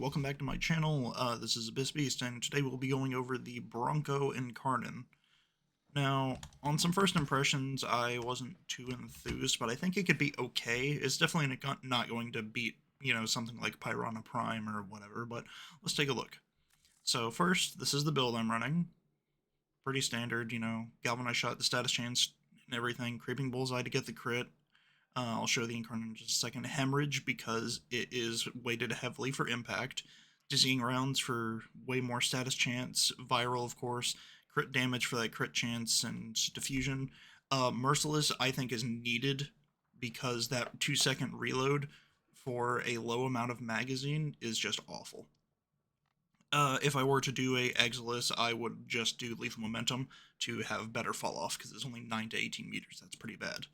welcome back to my channel. This is Abyss Beast, and today we'll be going over the Bronco Incarnon. Now, on some first impressions, I wasn't too enthused, but I think it could be okay. It's definitely not going to beat, something like Piranha Prime or whatever, but let's take a look. So first, this is the build I'm running. Pretty standard, galvanized shot, the status chance, and everything. Creeping bullseye to get the crit. I'll show the Incarnon in just a second. Hemorrhage, because it is weighted heavily for impact. Dizzying rounds for way more status chance. Viral, of course. Crit damage for that crit chance and diffusion. Merciless, I think, is needed because that 2-second reload for a low amount of magazine is just awful. If I were to do a Exilus, I would just do Lethal Momentum to have better fall off, because it's only 9 to 18 meters. That's pretty bad.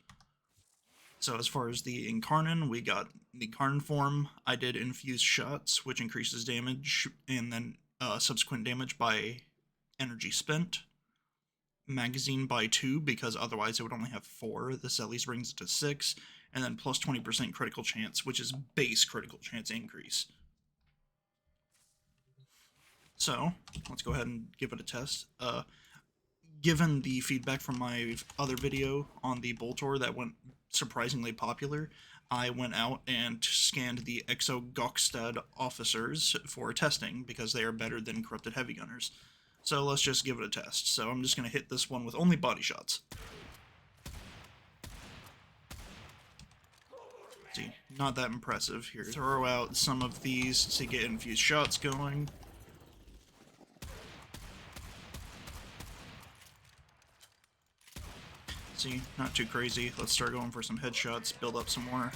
So as far as the Incarnon, we got the Incarnon form. I did infused shots, which increases damage, and then subsequent damage by energy spent. Magazine by 2, because otherwise it would only have 4. This at least brings it to 6. And then plus 20% critical chance, which is base critical chance increase. So, let's go ahead and give it a test. Given the feedback from my other video on the Boltor that went surprisingly popular, I went out and scanned the Exo Gokstad officers for testing, because they are better than Corrupted Heavy Gunners. So let's just give it a test. So I'm just going to hit this one with only body shots. See, not that impressive here. Throw out some of these to get infused shots going. See, not too crazy. Let's start going for some headshots, build up some more.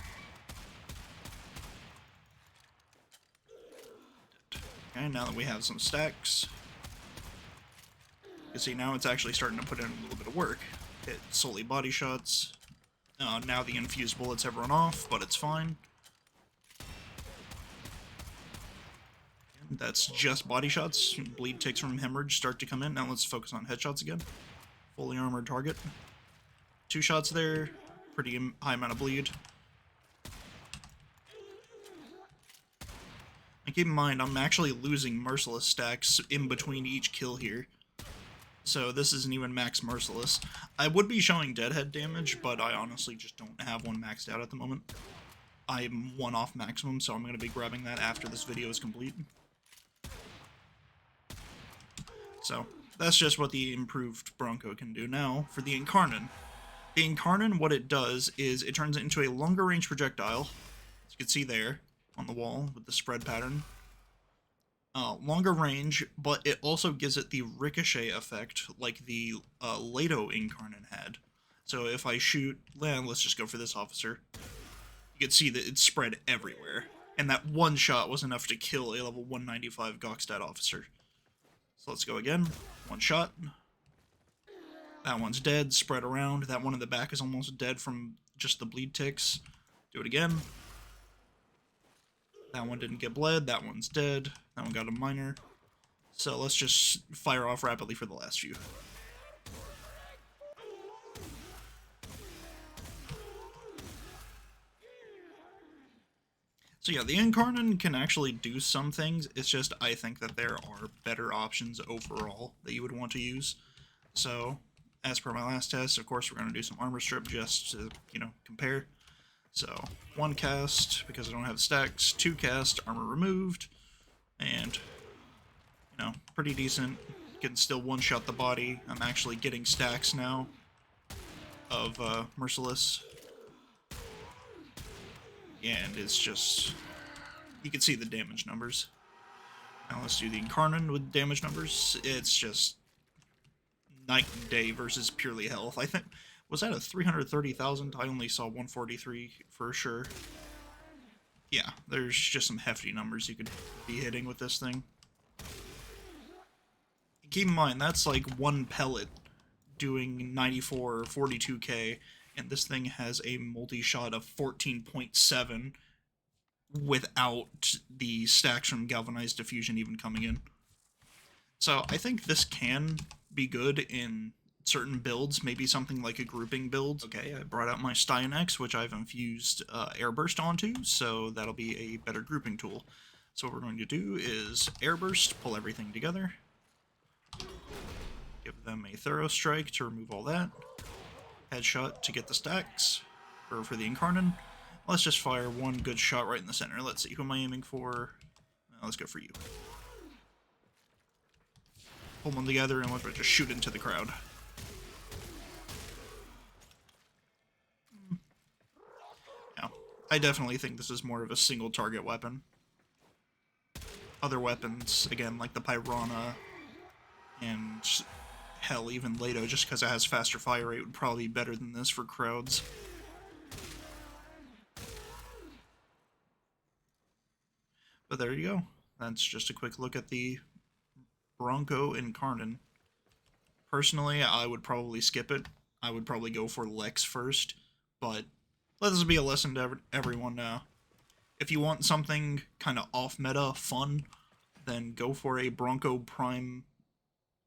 Okay, now that we have some stacks, you can see now it's actually starting to put in a little bit of work. Hit solely body shots. Now the infused bullets have run off, but it's fine. That's just body shots. Bleed ticks from hemorrhage start to come in. Now let's focus on headshots again. Fully armored target. 2 shots there, pretty high amount of bleed. And keep in mind, I'm actually losing Merciless stacks in between each kill here. So this isn't even max Merciless. I would be showing Deadhead damage, but I honestly just don't have one maxed out at the moment. I'm 1 off maximum, so I'm going to be grabbing that after this video is complete. So, that's just what the improved Bronco can do. Now, for the Incarnon. The Incarnon, what it does is it turns it into a longer range projectile, as you can see there on the wall with the spread pattern. Longer range, but it also gives it the ricochet effect like the Leto Incarnon had. So if I shoot, let's just go for this officer. You can see that it's spread everywhere, and that one shot was enough to kill a level 195 Gokstad officer. So let's go again. 1 shot. That one's dead, spread around. That one in the back is almost dead from just the bleed ticks. Do it again. That one didn't get bled, that one's dead. That one got a minor. So let's just fire off rapidly for the last few. So yeah, the Incarnon can actually do some things. It's just I think that there are better options overall that you would want to use. So, as per my last test, of course, we're going to do some armor strip just to, compare. So, 1 cast, because I don't have stacks, 2 cast, armor removed, and, pretty decent. Can still one-shot the body. I'm actually getting stacks now of Merciless. And it's just, you can see the damage numbers. Now let's do the Incarnon with damage numbers. It's just night and day versus purely health. I think, was that a 330,000? I only saw 143 for sure. Yeah, there's just some hefty numbers you could be hitting with this thing. Keep in mind, that's like 1 pellet doing 94 or 42k, and this thing has a multi-shot of 14.7 without the stacks from galvanized diffusion even coming in. So I think this can be good in certain builds, maybe something like a grouping build. Okay, I brought out my Stynex, which I've infused Airburst onto, so that'll be a better grouping tool. So what we're going to do is Airburst, pull everything together. Give them a Thorough Strike to remove all that. Headshot to get the stacks, or for the Incarnon. Let's just fire one good shot right in the center. Let's see, who am I aiming for? Let's go for you. Pull them together and let's just shoot into the crowd. Now, I definitely think this is more of a single target weapon. Other weapons, again, like the Piranha, and hell, even Leto, just because it has faster fire rate, would probably be better than this for crowds. But there you go. That's just a quick look at the Bronco Incarnon. Personally, I would probably skip it. I would probably go for Lex first, but let this be a lesson to everyone now. If you want something kind of off-meta, fun, then go for a Bronco Prime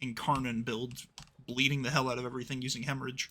Incarnon build, bleeding the hell out of everything using Hemorrhage.